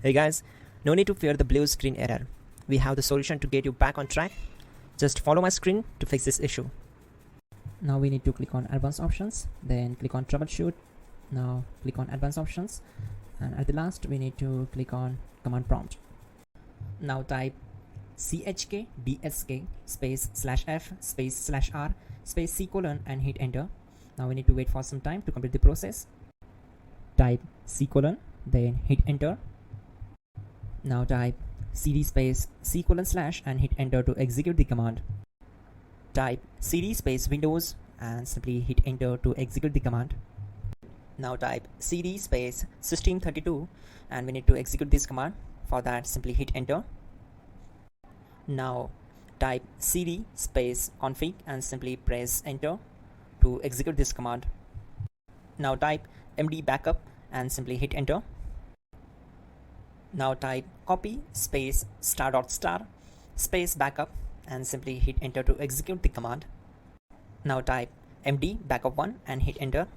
Hey guys, no need to fear the blue screen error. We have the solution to get you back on track. Just follow my screen to fix this issue. Now we need to click on advanced options, then click on troubleshoot. Now click on advanced options, and at the last we need to click on command prompt. Now type chkdsk space /f space /r space c colon and hit enter. Now we need to wait for some time to complete the process. Type c colon, then hit enter. Now type cd space c colon / and hit enter to execute the command. Type cd space windows and simply hit enter to execute the command. Now type cd space system32 and we need to execute this command. For that, simply hit enter. Now type cd space config and simply press enter to execute this command. Now type md backup and simply hit enter. Now type copy space ** space backup and simply hit enter to execute the command. Now type md backup1 and hit enter.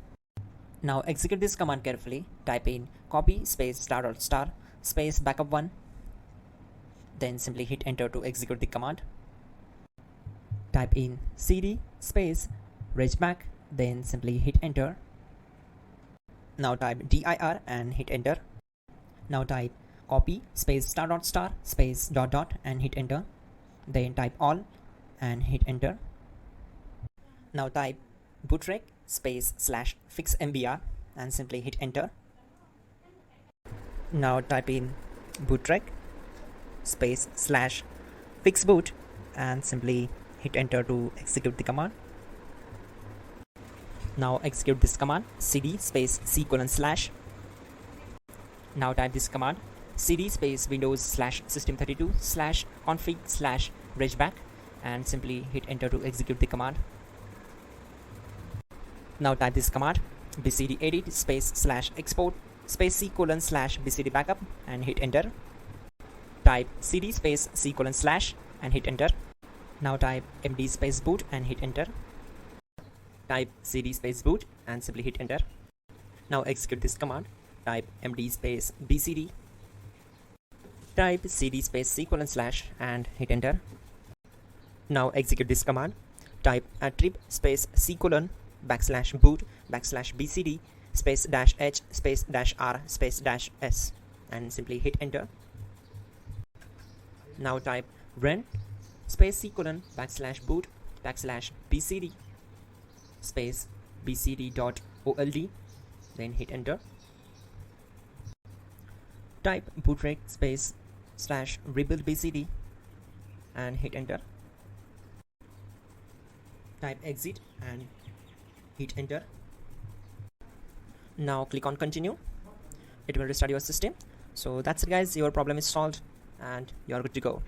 Now execute this command carefully. Type in copy space ** space backup1, then simply hit enter to execute the command. Type in cd space regback, then simply hit enter. Now type dir and hit enter. Now type copy space ** space ... and hit enter. Then type all and hit enter. Now type bootrec space /fixmbr and simply hit enter. Now type in bootrec space /fixboot and simply hit enter to execute the command. Now execute this command cd space c colon /. Now type this command cd space windows /system32 /config /regback and simply hit enter to execute the command. Now type this command bcd edit space /export space c colon /bcd backup and hit enter. Type cd space c colon / and hit enter. Now type md space boot and hit enter. Type cd space boot and simply hit enter. Now execute this command. Type md space bcd. Type cd space c colon / and hit enter. Now execute this command. Type attrib space c colon /boot /bcd space -h space -r space -s and simply hit enter. Now type run space c colon /boot /bcd space bcd.old, then hit enter. Type bootrec space /rebuild bcd and hit enter. Type exit and hit enter. Now click on continue. It will restart your system. So that's it guys, your problem is solved and you're good to go.